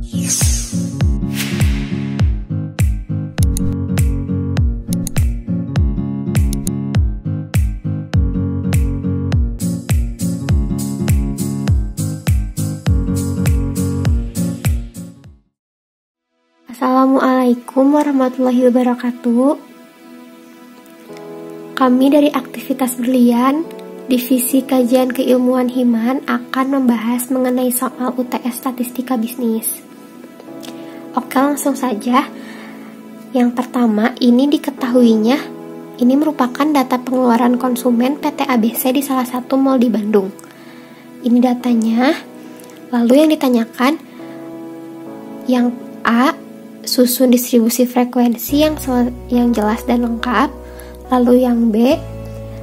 Assalamualaikum warahmatullahi wabarakatuh. Kami dari aktivitas berlian Divisi Kajian Keilmuan Himan akan membahas mengenai soal UTS Statistika Bisnis. Oke, langsung saja. Yang pertama, ini diketahuinya ini merupakan data pengeluaran konsumen PT ABC di salah satu mal di Bandung. Ini datanya. Lalu yang ditanyakan, yang A, susun distribusi frekuensi yang jelas dan lengkap. Lalu yang B,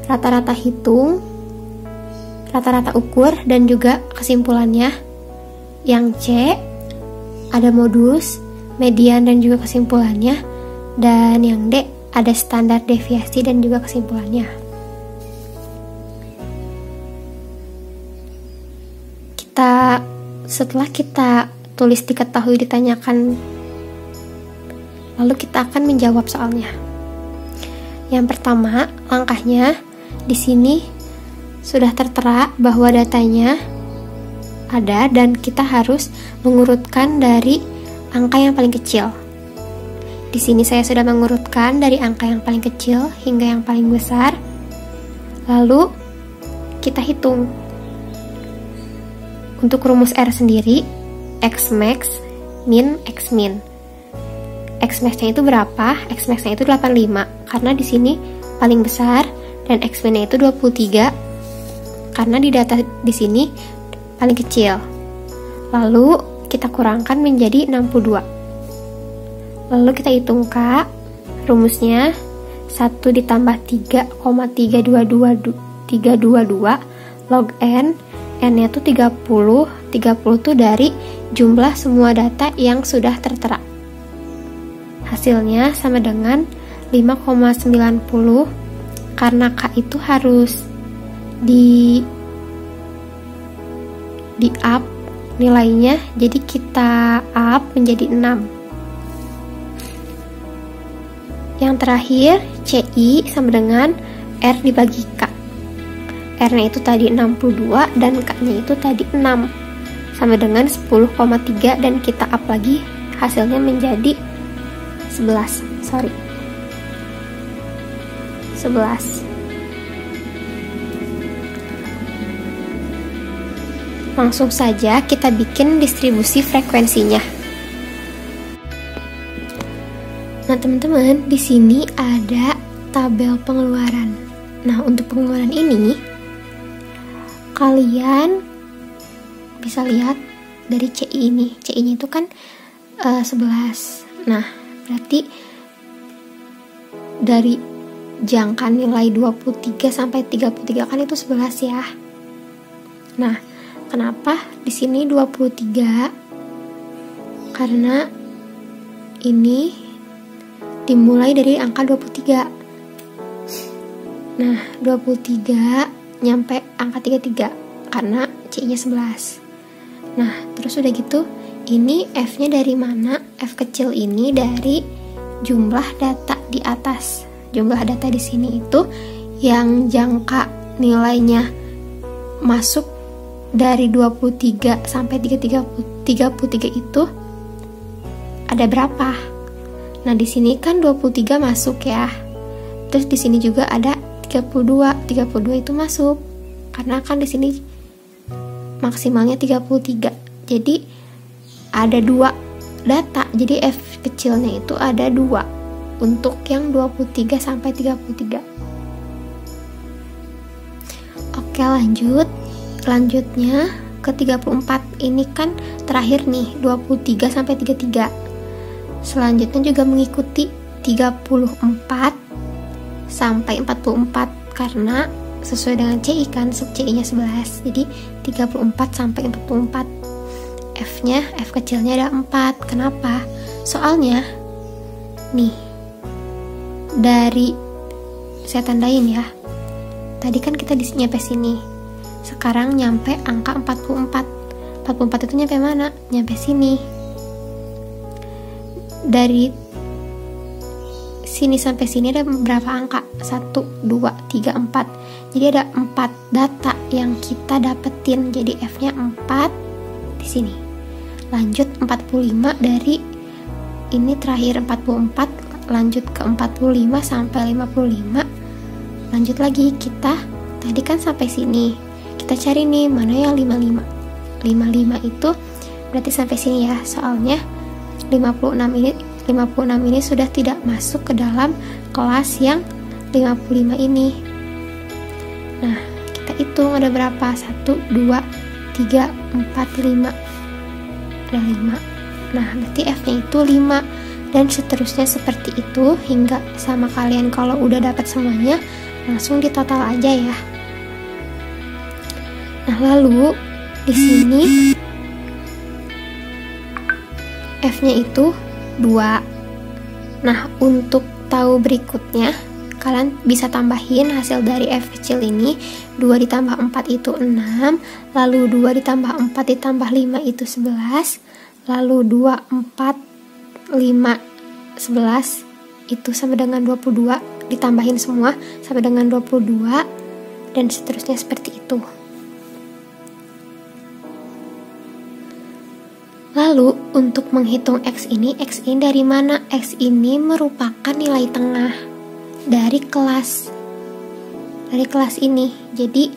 rata-rata hitung, rata-rata ukur, dan juga kesimpulannya. Yang C, ada modus, median, dan juga kesimpulannya. Dan yang D, ada standar deviasi dan juga kesimpulannya. Setelah kita tulis diketahui ditanyakan, lalu kita akan menjawab soalnya. Yang pertama, langkahnya di sini sudah tertera bahwa datanya ada dan kita harus mengurutkan dari angka yang paling kecil. Di sini saya sudah mengurutkan dari angka yang paling kecil hingga yang paling besar. Lalu kita hitung. Untuk rumus R sendiri, X max min X min. X max-nya itu berapa? X max-nya itu 85 karena di sini paling besar, dan X min-nya itu 23 karena di data di sini paling kecil. Lalu kita kurangkan menjadi 62. Lalu kita hitung K, rumusnya 1 ditambah 3,322 log N. N-nya itu 30 itu dari jumlah semua data yang sudah tertera. Hasilnya sama dengan 5,90. Karena K itu harus di up nilainya, jadi kita up menjadi 6. Yang terakhir, CI sama dengan R dibagi K. R-nya itu tadi 62 dan K-nya itu tadi 6, sama dengan 10,3, dan kita up lagi, hasilnya menjadi 11. Langsung saja kita bikin distribusi frekuensinya. Nah, teman-teman, di sini ada tabel pengeluaran. Nah, untuk pengeluaran ini kalian bisa lihat dari CI ini. CI-nya itu kan 11. Nah, berarti dari jangka nilai 23 sampai 33 kan itu 11 ya. Nah, kenapa di sini 23? Karena ini dimulai dari angka 23. Nah, 23 nyampe angka 33 karena C-nya 11. Nah, terus udah gitu, ini F-nya dari mana? F kecil ini dari jumlah data di atas. Jumlah data di sini itu yang jangka nilainya masuk dari 23 sampai 33 itu ada berapa? Nah, di sini kan 23 masuk ya. Terus di sini juga ada 32 itu masuk. Karena kan di sini maksimalnya 33. Jadi ada 2 data. Jadi F kecilnya itu ada 2 untuk yang 23 sampai 33. Oke, lanjutnya ke 34. Ini kan terakhir nih, 23 sampai 33. Selanjutnya juga mengikuti 34 sampai 44 karena sesuai dengan CI kan, sub CI-nya 11. Jadi 34 sampai 44. F-nya, F kecilnya ada 4. Kenapa? Soalnya nih, dari saya tandain ya. Tadi kan kita nyampe sini. Sekarang nyampe angka 44. 44 itu nyampe mana? Nyampe sini. dari sini sampai sini ada berapa angka? 1, 2, 3, 4. Jadi ada 4 data yang kita dapetin. Jadi F-nya 4 di sini. Lanjut 45 dari ini terakhir 44, lanjut ke 45 sampai 55. Lanjut lagi, kita tadi kan sampai sini. Kita cari nih mana yang 55. 55 itu berarti sampai sini ya. Soalnya 56 ini sudah tidak masuk ke dalam kelas yang 55 ini. Nah, kita hitung ada berapa? 1, 2, 3, 4, 5. Ada 5. Nah, berarti F-nya itu 5. Dan seterusnya seperti itu hingga sama kalian kalau udah dapat semuanya, langsung ditotal aja ya. Nah, lalu di sini F-nya itu 2. Nah, untuk tahu berikutnya, kalian bisa tambahin hasil dari F kecil ini. 2 ditambah 4 itu 6, lalu 2 ditambah 4 ditambah 5 itu 11, lalu 2, 4, 5, 11 itu sama dengan 22, ditambahin semua sampai dengan 22, dan seterusnya seperti itu. Lalu untuk menghitung X ini dari mana? X ini merupakan nilai tengah dari kelas ini. Jadi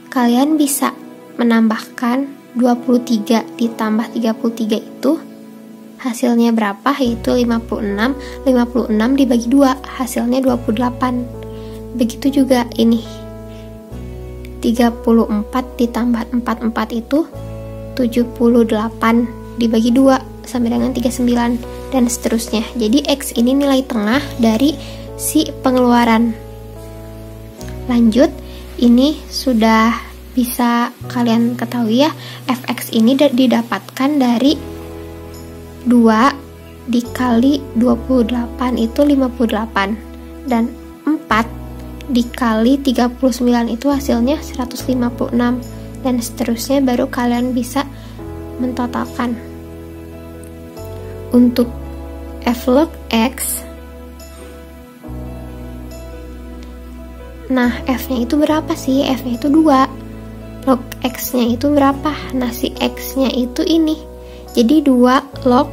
kalian bisa menambahkan 23 ditambah 33 itu hasilnya berapa? Yaitu 56. 56 dibagi 2 hasilnya 28. Begitu juga ini 34 ditambah 44 itu 78 dibagi 2 sampai dengan 39, dan seterusnya. Jadi X ini nilai tengah dari si pengeluaran. Lanjut, ini sudah bisa kalian ketahui ya, Fx ini didapatkan dari 2 dikali 28 itu 58, dan 4 dikali 39 itu hasilnya 156, dan seterusnya baru kalian bisa mentotalkan. Untuk F log X, nah F-nya itu berapa sih? F-nya itu 2. Log X-nya itu berapa? Nah si X-nya itu ini. Jadi 2 log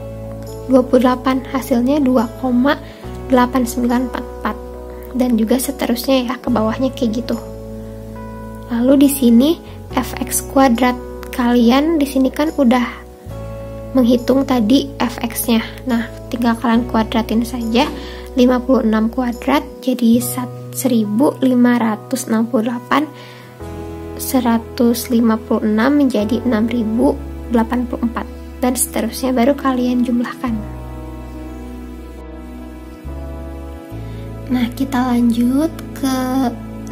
28 hasilnya 2,8944, dan juga seterusnya ya, ke bawahnya kayak gitu. Lalu di sini Fx kuadrat, kalian di sini kan udah menghitung tadi Fx-nya. Nah, tinggal kalian kuadratin saja. 56 kuadrat jadi 1568, 156 menjadi 6084, dan seterusnya baru kalian jumlahkan. Nah, kita lanjut ke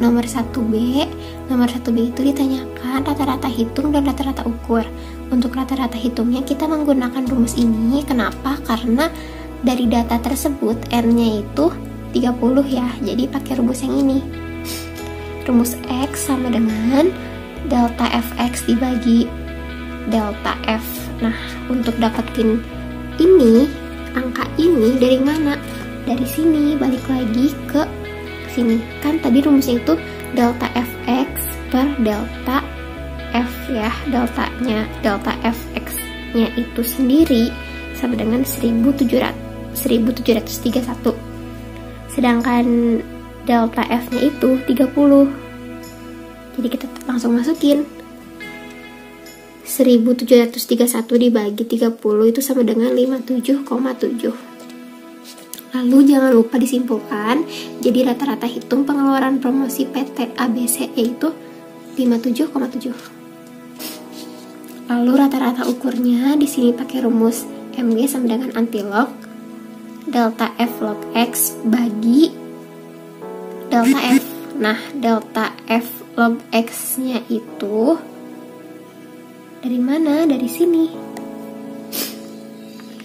nomor 1B. Nomor 1B itu ditanyakan rata-rata hitung dan rata-rata ukur. Untuk rata-rata hitungnya kita menggunakan rumus ini. Kenapa? Karena dari data tersebut R-nya itu 30 ya. Jadi pakai rumus yang ini. Rumus X sama dengan delta Fx dibagi delta F. Nah, untuk dapetin ini, angka ini dari mana? Dari sini, balik lagi ke sini. Kan tadi rumusnya itu delta Fx per delta F ya. Delta Fx-nya itu sendiri sama dengan 1731. Sedangkan delta F-nya itu 30. Jadi kita langsung masukin 1731 dibagi 30 itu sama dengan 57,7. Lalu jangan lupa disimpulkan. Jadi rata-rata hitung pengeluaran promosi PT ABC yaitu 57,7. Lalu rata-rata ukurnya di sini pakai rumus MG sama dengan antilog delta F log X bagi delta F. Nah, delta F log X-nya itu dari mana? Dari sini.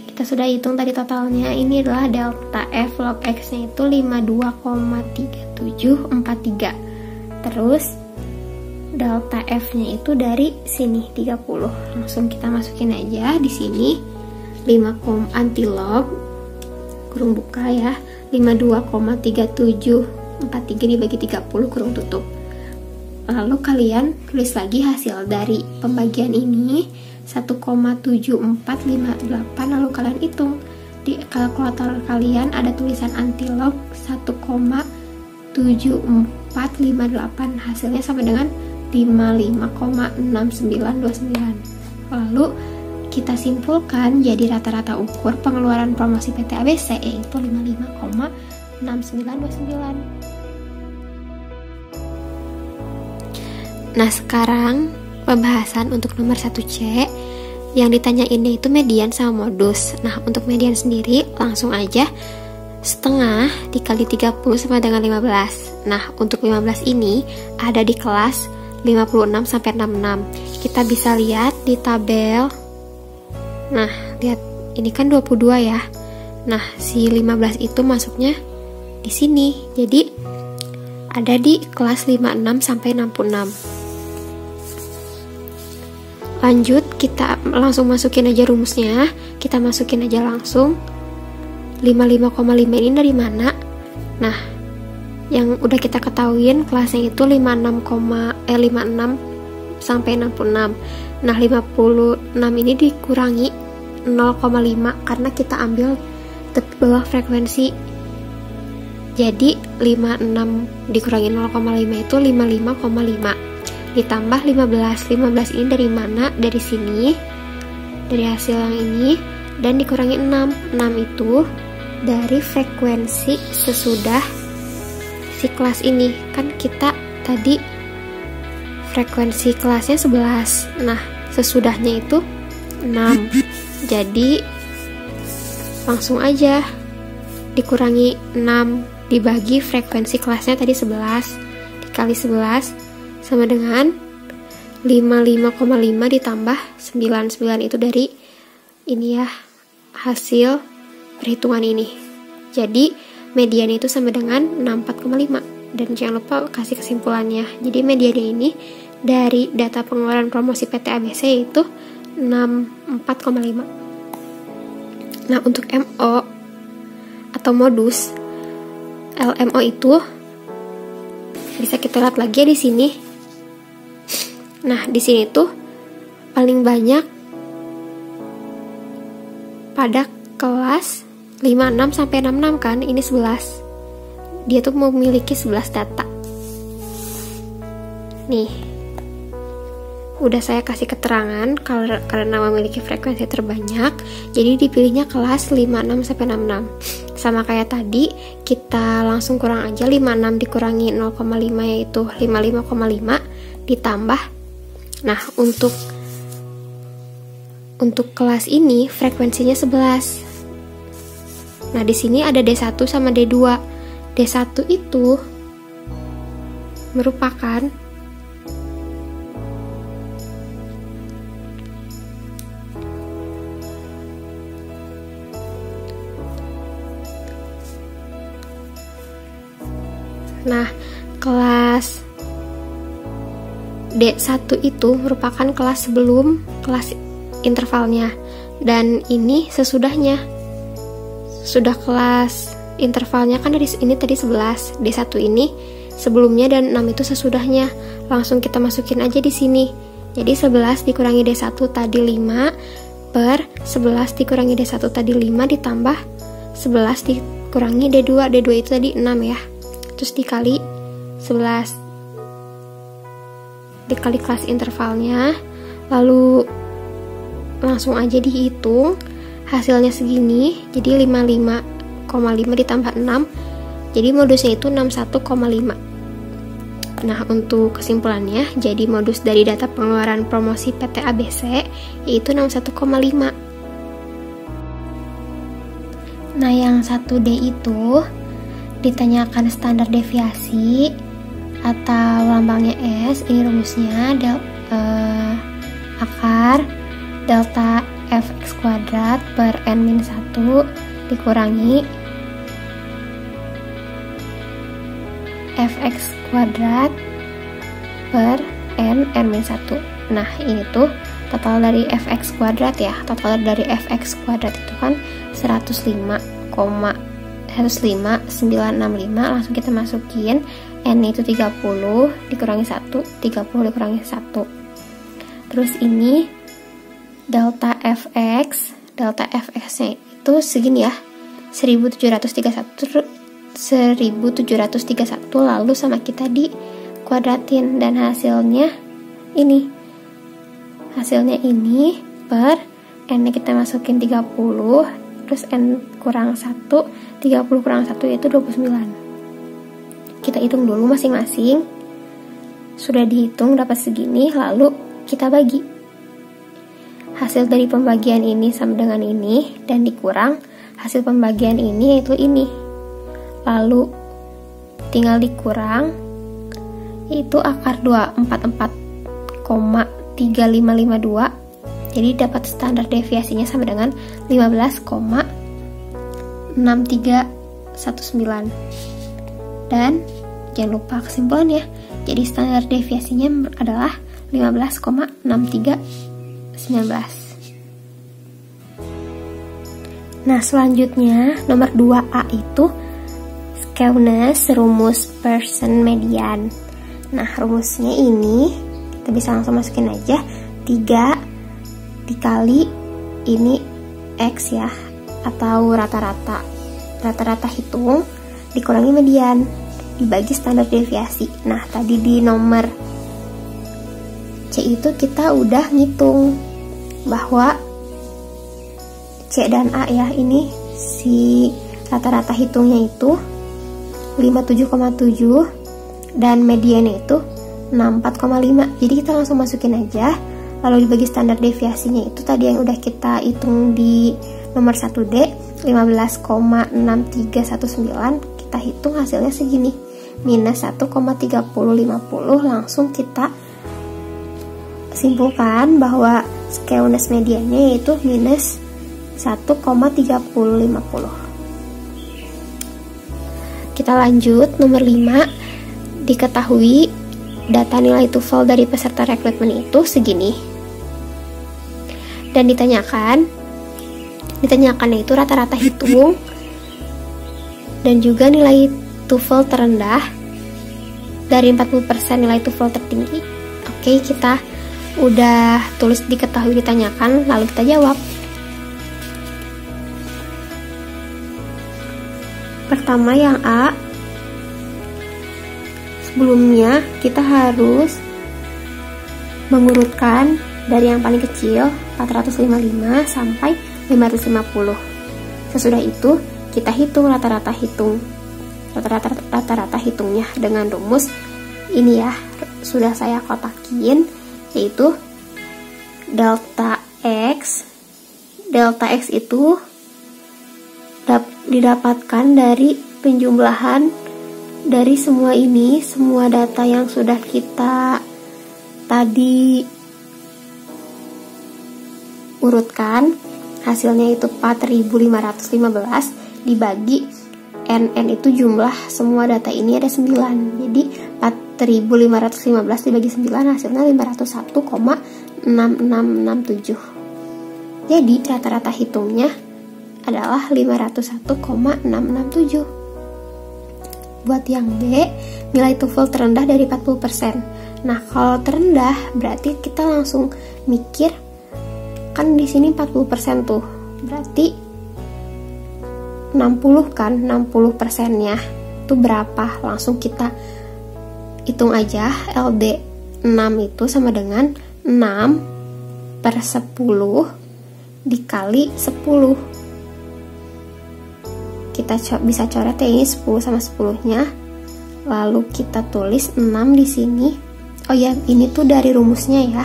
Kita sudah hitung tadi totalnya. Ini adalah delta F log X-nya itu 52,3743. Terus delta F-nya itu dari sini 30. Langsung kita masukin aja di sini. antilog kurung buka ya, 52,3743 dibagi 30 kurung tutup. Lalu kalian tulis lagi hasil dari pembagian ini 1,7458, lalu kalian hitung di kalkulator kalian ada tulisan antilog 1,7458, hasilnya sama dengan 55,6929. Lalu kita simpulkan jadi rata-rata ukur pengeluaran promosi PT ABC yaitu 55,6929. Nah, sekarang pembahasan untuk nomor 1C. Yang ditanyainnya itu median sama modus. Nah, untuk median sendiri langsung aja setengah dikali 30 sama dengan 15. Nah, untuk 15 ini ada di kelas 56 sampai 66. Kita bisa lihat di tabel. Nah, lihat ini kan 22 ya. Nah, si 15 itu masuknya di sini. Jadi ada di kelas 56 sampai 66. Lanjut, kita langsung masukin aja rumusnya. Kita masukin aja langsung. 55,5 ini dari mana? Nah, yang udah kita ketahuin kelasnya itu 56 sampai 66. Nah, 56 ini dikurangi 0,5 karena kita ambil tepi bawah frekuensi. Jadi 56 dikurangi 0,5 itu 55,5. Ditambah 15 ini dari mana? Dari sini, dari hasil yang ini, dan dikurangi 6 itu dari frekuensi sesudah si kelas ini. Kan kita tadi frekuensi kelasnya 11, nah sesudahnya itu 6. Jadi langsung aja dikurangi 6 dibagi frekuensi kelasnya tadi 11 dikali 11 sama dengan 55,5 ditambah 99 itu dari ini ya, hasil perhitungan ini. Jadi mediannya itu sama dengan 64,5. Dan jangan lupa kasih kesimpulannya. Jadi mediannya ini dari data pengeluaran promosi PT ABC itu 64,5. Nah, untuk MO atau modus, LMO itu bisa kita lihat lagi di sini. Nah, di sini tuh paling banyak pada kelas 56 sampai 66 kan, ini 11. Dia tuh memiliki 11 data. Nih. Udah saya kasih keterangan karena memiliki frekuensi terbanyak, jadi dipilihnya kelas 56 sampai 66. Sama kayak tadi, kita langsung kurang aja 56 dikurangi 0,5 yaitu 55,5 ditambah. Nah, untuk kelas ini frekuensinya 11. Nah, di sini ada D1 sama D2. D1 itu merupakan kelas D1 itu merupakan kelas sebelum kelas intervalnya, dan ini sesudahnya. Sudah kelas intervalnya kan dari ini tadi 11, D1 ini sebelumnya dan 6 itu sesudahnya. Langsung kita masukin aja di sini. Jadi 11 dikurangi D1 tadi 5 per 11 dikurangi D1 tadi 5 ditambah 11 dikurangi D2. D2 itu tadi 6 ya. Terus dikali 11 dikali kelas intervalnya, lalu langsung aja dihitung hasilnya segini. Jadi 55,5 ditambah 6, jadi modusnya itu 61,5. Nah, untuk kesimpulannya, jadi modus dari data pengeluaran promosi PT ABC yaitu 61,5. Nah, yang 1D itu ditanyakan standar deviasi atau lambangnya S. Ini rumusnya akar delta fx kuadrat per n-1 dikurangi fx kuadrat per n-1. Nah, ini tuh total dari fx kuadrat ya. Total dari fx kuadrat itu kan 105,965, langsung kita masukin n itu 30 dikurangi 1, 30 dikurangi 1. Terus ini delta fx nya itu segini ya, 1731, lalu sama kita dikuadratin, dan hasilnya ini per n nya kita masukin 30, terus n kurang 1, 30 kurang 1 yaitu 29. Kita hitung dulu masing-masing. Sudah dihitung dapat segini, lalu kita bagi. Hasil dari pembagian ini sama dengan ini, dan dikurang hasil pembagian ini yaitu ini. Lalu tinggal dikurang, itu akar 244,3552. Jadi dapat standar deviasinya sama dengan 15,6319. Dan jangan lupa kesimpulannya. Jadi standar deviasinya adalah 15,6319. Nah, selanjutnya nomor 2A itu skewness rumus Pearson median. Nah, rumusnya ini kita bisa langsung masukin aja, 3 dikali ini X ya, atau rata-rata hitung dikurangi median dibagi standar deviasi. Nah, tadi di nomor C itu kita udah ngitung bahwa C dan A ya, ini si rata-rata hitungnya itu 57,7 dan mediannya itu 64,5. Jadi kita langsung masukin aja, lalu dibagi standar deviasinya itu tadi yang udah kita hitung di nomor 1D 15,6319. Kita hitung hasilnya segini, minus 1,3050. Langsung kita simpulkan bahwa skewness mediannya yaitu minus 1,3050. Kita lanjut nomor 5. Diketahui data nilai TOEFL dari peserta rekrutmen itu segini, dan ditanyakannya itu rata-rata hitung dan juga nilai TOEFL terendah dari 40% nilai TOEFL tertinggi. Oke, kita udah tulis diketahui ditanyakan, lalu kita jawab. Pertama yang A, sebelumnya kita harus mengurutkan dari yang paling kecil 455 sampai 550. Sesudah itu kita hitung rata-rata hitungnya dengan rumus ini ya, sudah saya kotakin, yaitu delta X itu didapatkan dari penjumlahan dari semua data yang sudah kita tadi urutkan. Hasilnya itu 4515 dibagi NN itu jumlah semua data ini ada 9. Jadi 4515 dibagi 9 hasilnya 501,6667. Jadi rata-rata hitungnya adalah 501,667. Buat yang B, nilai TOEFL terendah dari 40%. Nah, kalau terendah berarti kita langsung mikir, kan di sini 40% tuh, berarti 60 kan, 60%-nya itu berapa? Langsung kita hitung aja. LD 6 itu sama dengan 6/10 dikali 10. Kita bisa coret ya, ini 10 sama 10-nya. Lalu kita tulis 6 di sini. Oh ya, ini tuh dari rumusnya ya.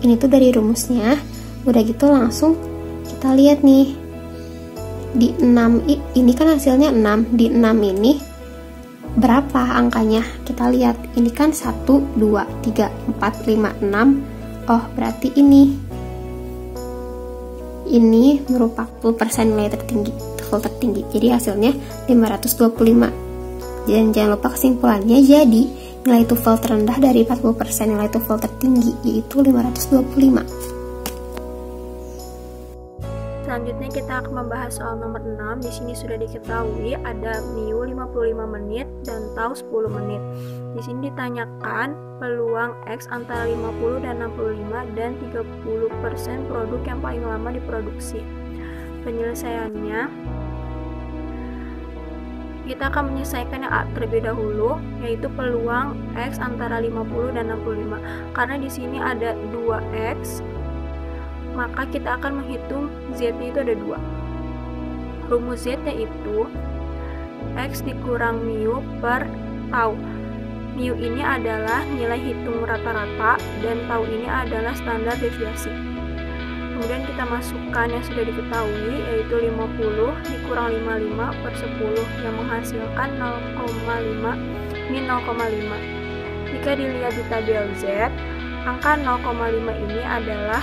Ini tuh dari rumusnya. Udah gitu langsung kita lihat nih. Di 6 ini kan hasilnya 6. Di 6 ini berapa angkanya? Kita lihat. Ini kan 1, 2, 3, 4, 5, 6. Oh, berarti ini merupakan 40% nilai TOEFL tertinggi. Jadi hasilnya 525. Dan jangan lupa kesimpulannya, jadi nilai TOEFL terendah dari 40% nilai TOEFL tertinggi yaitu 525. Selanjutnya kita akan membahas soal nomor 6. Di sini sudah diketahui ada MIU 55 menit dan tau 10 menit. Di sini ditanyakan peluang X antara 50 dan 65 dan 30% produk yang paling lama diproduksi. Penyelesaiannya, kita akan menyelesaikan yang A terlebih dahulu, yaitu peluang X antara 50 dan 65. Karena di sini ada 2X, maka kita akan menghitung Z itu ada 2. Rumus Z yaitu X dikurang MIU per tau. MIU ini adalah nilai hitung rata-rata dan tau ini adalah standar deviasi. Kemudian kita masukkan yang sudah diketahui, yaitu 50 dikurang 55 per 10 yang menghasilkan 0,5. Ini 0,5. Jika dilihat di tabel Z, angka 0,5 ini adalah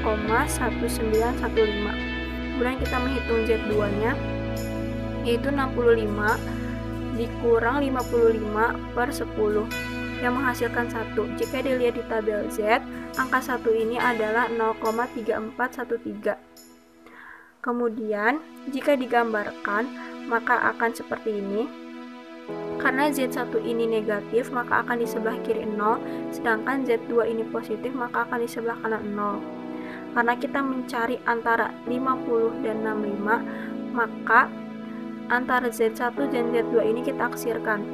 0,1915. Kemudian kita menghitung Z2 nya, yaitu 65 dikurang 55 per 10 yang menghasilkan 1. Jika dilihat di tabel Z, angka 1 ini adalah 0,3413. Kemudian jika digambarkan, maka akan seperti ini. Karena Z1 ini negatif, maka akan di sebelah kiri 0, sedangkan Z2 ini positif, maka akan di sebelah kanan 0. Karena kita mencari antara 50 dan 65, maka antara Z1 dan Z2 ini kita aksirkan.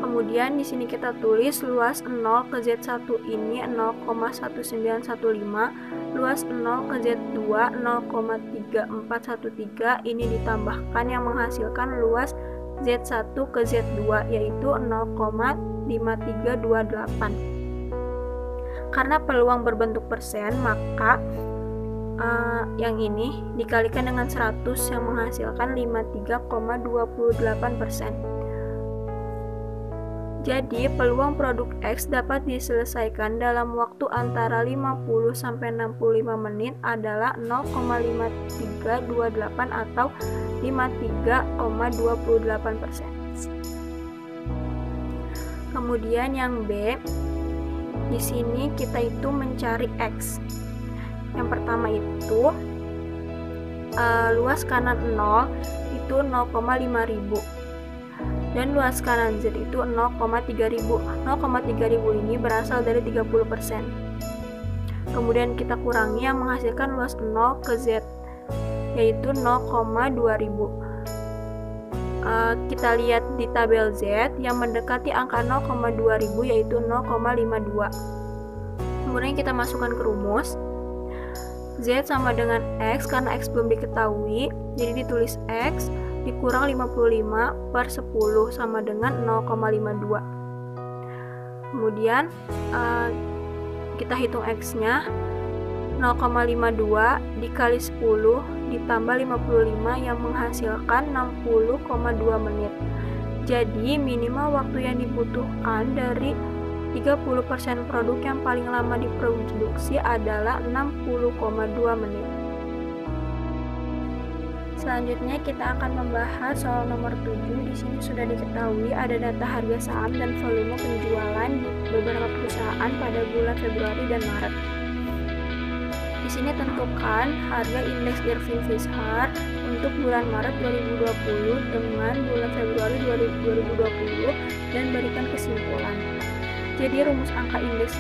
Kemudian di sini kita tulis luas 0 ke Z1 ini 0,1915, luas 0 ke Z2 0,3413, ini ditambahkan yang menghasilkan luas Z1 ke Z2 yaitu 0,5328. Karena peluang berbentuk persen, maka yang ini dikalikan dengan 100 yang menghasilkan 53,28%. Jadi, peluang produk X dapat diselesaikan dalam waktu antara 50 sampai 65 menit adalah 0,5328 atau 53,28%. Kemudian yang B, di sini kita itu mencari X. Yang pertama itu luas kanan 0 itu 0,5000 dan luas kanan Z itu 0,3000. 0,3000 ini berasal dari 30%. Kemudian kita kurangi yang menghasilkan luas 0 ke Z yaitu 0,2000. Kita lihat di tabel Z yang mendekati angka 0,2000 yaitu 0,52. Kemudian kita masukkan ke rumus. Z sama dengan X, karena X belum diketahui, jadi ditulis X dikurang 55 per 10 sama dengan 0,52. Kemudian kita hitung X nya, 0,52 dikali 10 ditambah 55 yang menghasilkan 60,2 menit. Jadi minimal waktu yang dibutuhkan dari 30% produk yang paling lama diproduksi adalah 60,2 menit. Selanjutnya kita akan membahas soal nomor 7. Di sini sudah diketahui ada data harga saham dan volume penjualan di beberapa perusahaan pada bulan Februari dan Maret. Di sini tentukan harga indeks Irving Fisher untuk bulan Maret 2020 dengan bulan Februari 2020 dan berikan kesimpulan. Jadi rumus angka indeks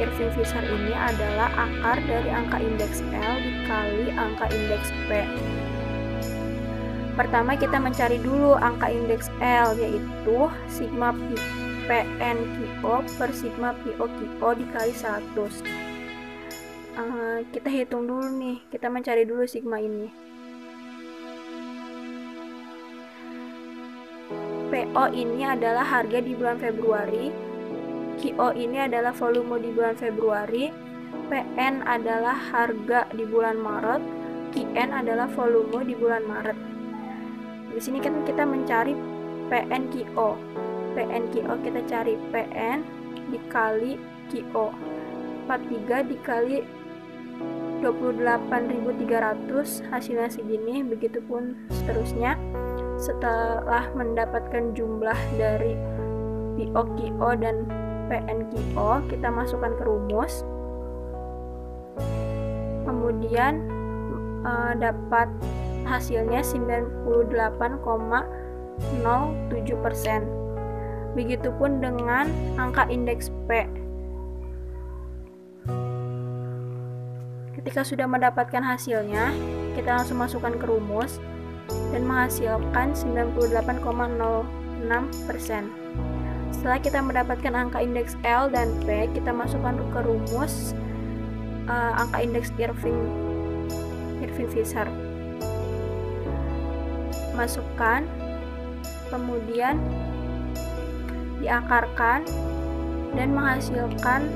Irving Fisher ini adalah akar dari angka indeks L dikali angka indeks P. Pertama kita mencari dulu angka indeks L, yaitu sigma PNQO per sigma POQO dikali 100. Kita hitung dulu nih, kita mencari dulu sigma ini. PO ini adalah harga di bulan Februari, QO ini adalah volume di bulan Februari, PN adalah harga di bulan Maret, QN adalah volume di bulan Maret. Di sini kan kita mencari PNQO. PNQO kita cari PN dikali QO. 43 dikali 28.300 hasilnya segini, begitupun seterusnya. Setelah mendapatkan jumlah dari POQO dan PNQO, kita masukkan ke rumus. Kemudian dapat hasilnya 98,07%. Begitupun dengan angka indeks P. Ketika sudah mendapatkan hasilnya, kita langsung masukkan ke rumus dan menghasilkan 98,06%. Setelah kita mendapatkan angka indeks L dan P, kita masukkan ke rumus angka indeks Irving-Fisher. Masukkan, kemudian diakarkan dan menghasilkan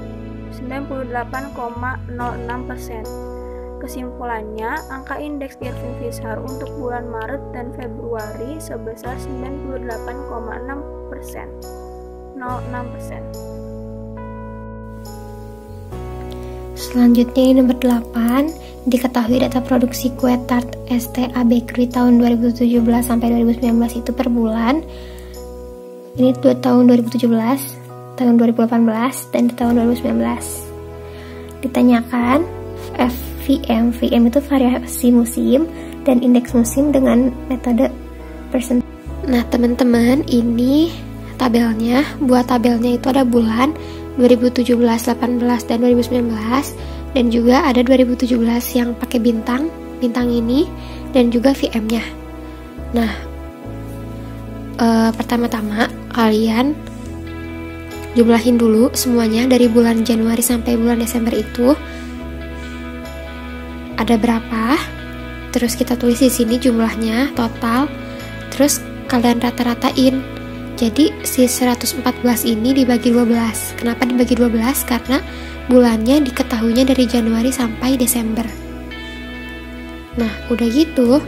98,06%. Kesimpulannya, angka indeks Irving-Fisher untuk bulan Maret dan Februari sebesar 98,06%. Selanjutnya ini nomor 8, diketahui data produksi kue tart STA Bakery tahun 2017 sampai 2019 itu per bulan. Ini tahun 2017, tahun 2018, dan di tahun 2019. Ditanyakan VM itu variasi musim dan indeks musim dengan metode persen. Nah teman-teman, ini tabelnya. Buat tabelnya itu ada bulan 2017, 18, dan 2019, dan juga ada 2017 yang pakai bintang ini, dan juga VM-nya. Nah, pertama-tama kalian jumlahin dulu semuanya dari bulan Januari sampai bulan Desember itu ada berapa. Terus kita tulis di sini jumlahnya total. Terus kalian rata-ratain. Jadi si 114 ini dibagi 12. Kenapa dibagi 12? Karena bulannya diketahuinya dari Januari sampai Desember. Nah, udah gitu.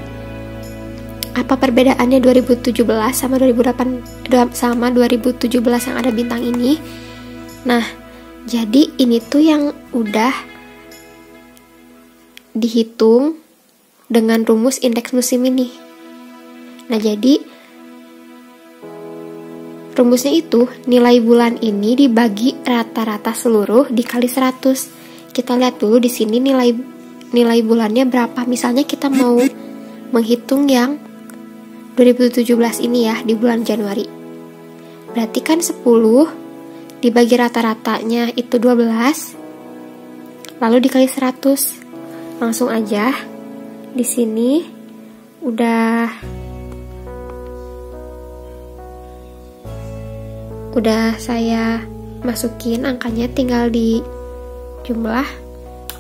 Apa perbedaannya 2017 sama 2017 yang ada bintang ini? Nah, jadi ini tuh yang udah dihitung dengan rumus indeks musim ini. Nah, jadi rumusnya itu nilai bulan ini dibagi rata-rata seluruh dikali 100. Kita lihat dulu di sini nilai bulannya berapa. Misalnya kita mau menghitung yang 2017 ini ya, di bulan Januari. Berarti kan 10 dibagi rata-ratanya itu 12, lalu dikali 100. Langsung aja di sini udah saya masukin angkanya, tinggal di jumlah.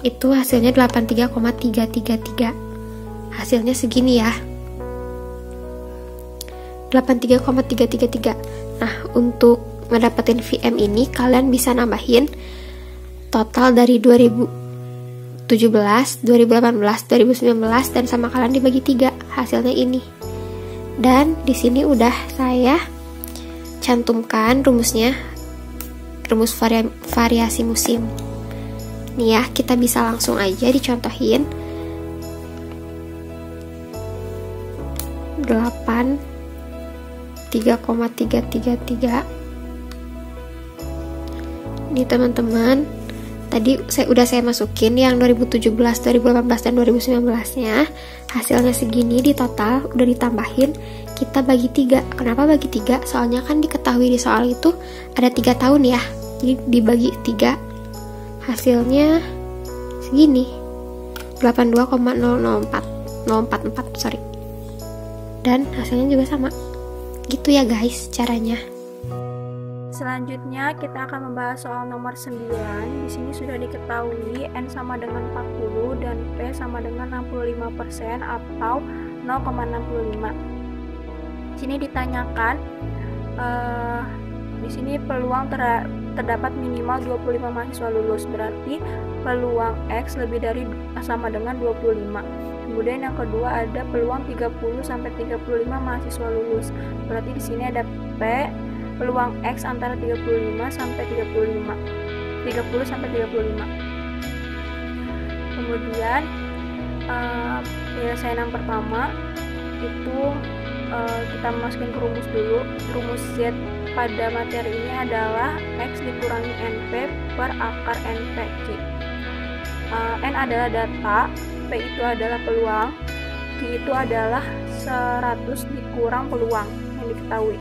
Itu hasilnya 83,333. Hasilnya segini ya, 83,333. Nah, untuk mendapatkan VM ini kalian bisa nambahin total dari 2017, 2018, 2019, dan sama kalian dibagi 3. Hasilnya ini. Dan di sini udah saya cantumkan rumusnya, rumus variasi musim. Nih ya, kita bisa langsung aja dicontohin. 3,333. Ini teman-teman, tadi saya masukin yang 2017, 2018, dan 2019-nya. Hasilnya segini di total, udah ditambahin, kita bagi 3. Kenapa bagi 3? Soalnya kan diketahui di soal itu ada 3 tahun ya. Jadi dibagi 3, hasilnya segini, 82,044, sorry. Dan hasilnya juga sama. Gitu ya guys caranya. Selanjutnya kita akan membahas soal nomor 9. Di sini sudah diketahui N sama dengan 40 dan P sama dengan 65% atau 0,65. Di sini ditanyakan di sini peluang terdapat minimal 25 mahasiswa lulus, berarti peluang X lebih dari sama dengan 25. Kemudian yang kedua ada peluang 30 sampai 35 mahasiswa lulus. Berarti di sini ada P, peluang X antara 35 sampai 35. 30 sampai 35. Kemudian penyelesaian yang pertama itu kita masukin ke rumus dulu. Rumus Z pada materi ini adalah X dikurangi NP per akar NPQ. N adalah data, P itu adalah peluang, Q itu adalah 100 dikurang peluang yang diketahui.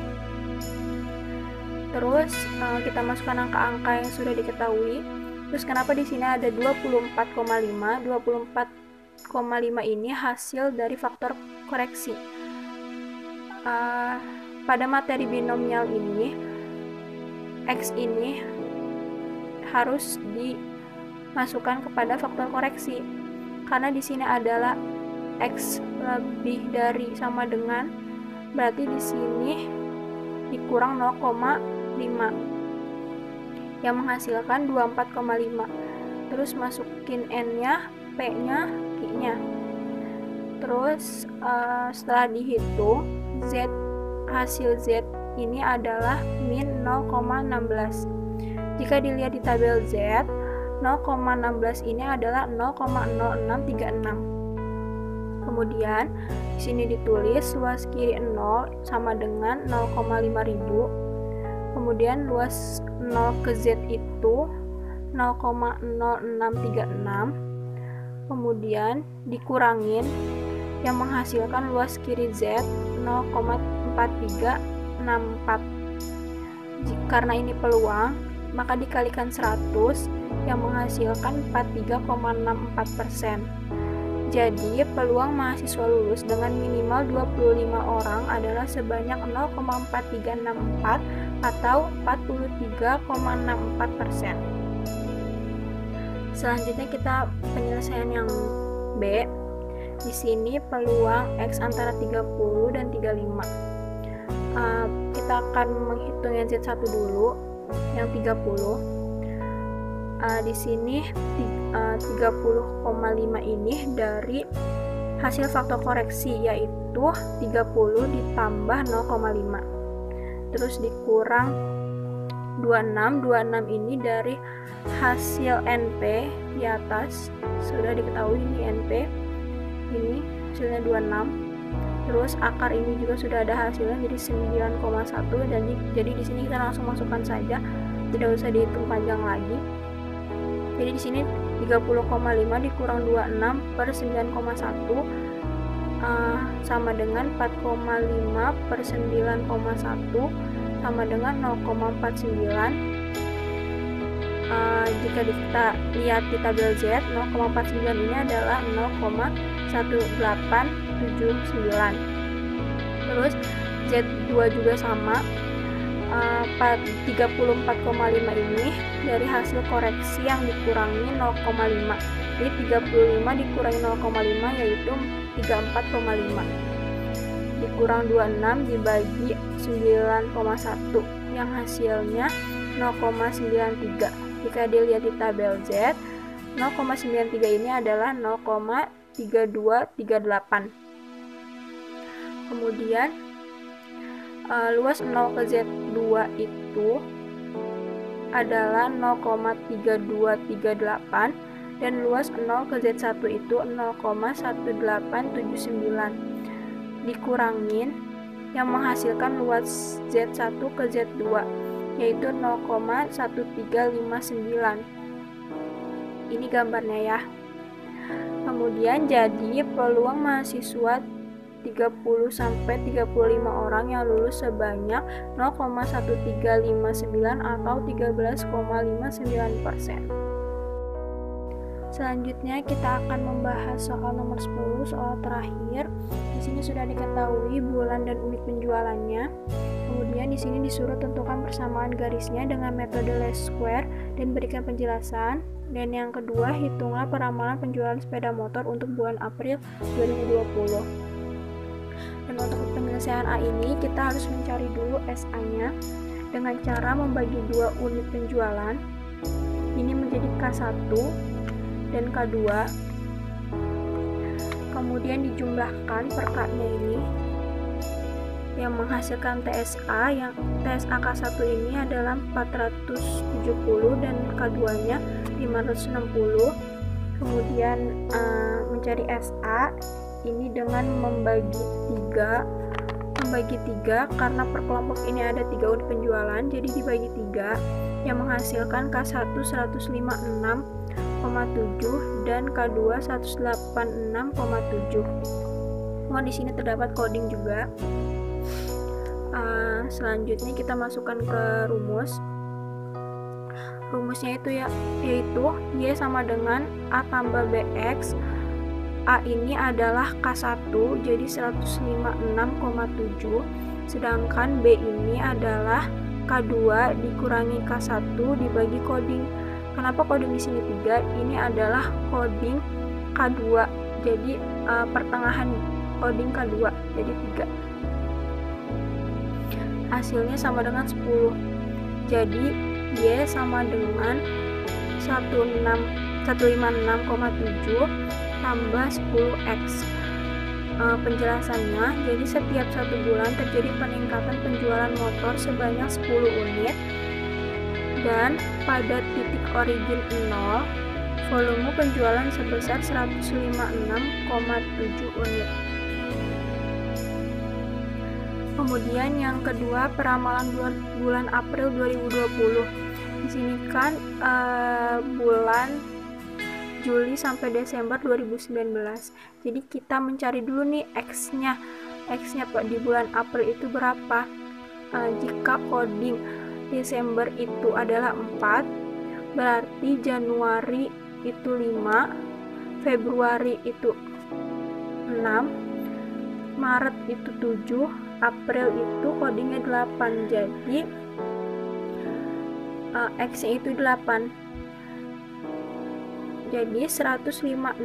Terus kita masukkan angka-angka yang sudah diketahui. Terus kenapa di sini ada 24,5? 24,5 ini hasil dari faktor koreksi. Pada materi binomial ini, X ini harus dimasukkan kepada faktor koreksi. Karena di sini adalah X lebih dari sama dengan, berarti di sini dikurang 0,5 yang menghasilkan 24,5. Terus masukin N-nya, P-nya, Q-nya. Terus setelah dihitung, hasil Z ini adalah min 0,16. Jika dilihat di tabel Z, 0,16 ini adalah 0,0636. Kemudian di sini ditulis luas kiri 0 sama dengan 0,5000. Kemudian luas 0 ke Z itu 0,0636. Kemudian dikurangin yang menghasilkan luas kiri Z 0,4364. Karena ini peluang, maka dikalikan 100 yang menghasilkan 43,64%. Jadi, peluang mahasiswa lulus dengan minimal 25 orang adalah sebanyak 0,4364 atau 43,64%. Selanjutnya kita penyelesaian yang B. Di sini peluang X antara 30 dan 35. Kita akan menghitung yang Z1 dulu, yang 30. Di sini 30,5 ini dari hasil faktor koreksi, yaitu 30 ditambah 0,5. Terus dikurang 26 ini dari hasil NP di atas, sudah diketahui ini NP, ini hasilnya 26. Terus akar ini juga sudah ada hasilnya, jadi 9,1. Jadi di sini kita langsung masukkan saja, tidak usah dihitung panjang lagi. Jadi di sini 30,5 dikurang 26 per 9,1 sama dengan 4,5 per 9,1 sama dengan 0,49. Jika kita lihat di tabel Z, 0,49 ini adalah 0,1879. Terus Z2 juga sama, 34,5 ini dari hasil koreksi yang dikurangi 0,5. Jadi 35 dikurangi 0,5 yaitu 34,5. Dikurang 26 dibagi 9,1 yang hasilnya 0,93. Jika dilihat di tabel Z, 0,93 ini adalah 0,3238. Kemudian luas 0 ke Z2 itu adalah 0,3238 dan luas 0 ke Z1 itu 0,1879. Dikurangin yang menghasilkan luas Z1 ke Z2 yaitu 0,1359. Ini gambarnya ya. Kemudian jadi peluang mahasiswa 30-35 orang yang lulus sebanyak 0,1359 atau 13,59%. Selanjutnya kita akan membahas soal nomor 10, soal terakhir. Di sini sudah diketahui bulan dan unit penjualannya. Kemudian di sini disuruh tentukan persamaan garisnya dengan metode least square dan berikan penjelasan. Dan yang kedua, hitunglah peramalan penjualan sepeda motor untuk bulan April 2020. Dan untuk penyelesaian A ini kita harus mencari dulu SA-nya dengan cara membagi 2 unit penjualan. Ini menjadi K1 dan K2. Kemudian dijumlahkan per K-nya ini yang menghasilkan TSA. Yang TSA K1 ini adalah 470 dan K2-nya 560. Kemudian mencari SA ini dengan membagi 3 karena per kelompok ini ada 3 unit penjualan, jadi dibagi 3 yang menghasilkan K1 156 dan K2 186,7. Di sini terdapat coding juga. Selanjutnya kita masukkan ke rumus. Rumusnya yaitu Y sama dengan A tambah BX. A ini adalah K1, jadi 156,7. Sedangkan B ini adalah K2 dikurangi K1 dibagi coding. Kenapa coding di sini 3? Ini adalah coding K2. Jadi pertengahan coding K2, jadi 3. Hasilnya sama dengan 10. Jadi Y sama dengan 156,7 tambah 10X. Penjelasannya, jadi setiap 1 bulan terjadi peningkatan penjualan motor sebanyak 10 unit, dan pada titik origin 0 volume penjualan sebesar 156,7 unit. Kemudian yang kedua, peramalan bulan April 2020. Di sini kan bulan Juli sampai Desember 2019. Jadi kita mencari dulu nih X-nya di bulan April itu berapa. Jika coding Desember itu adalah 4, berarti Januari itu 5, Februari itu 6, Maret itu 7, April itu codingnya 8. Jadi X-nya itu 8. Jadi 156,7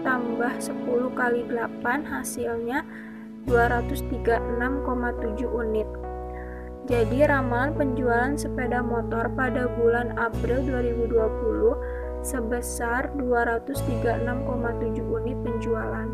tambah 10 kali 8 hasilnya 236,7 unit. Jadi ramalan penjualan sepeda motor pada bulan April 2020 sebesar 236,7 unit penjualan.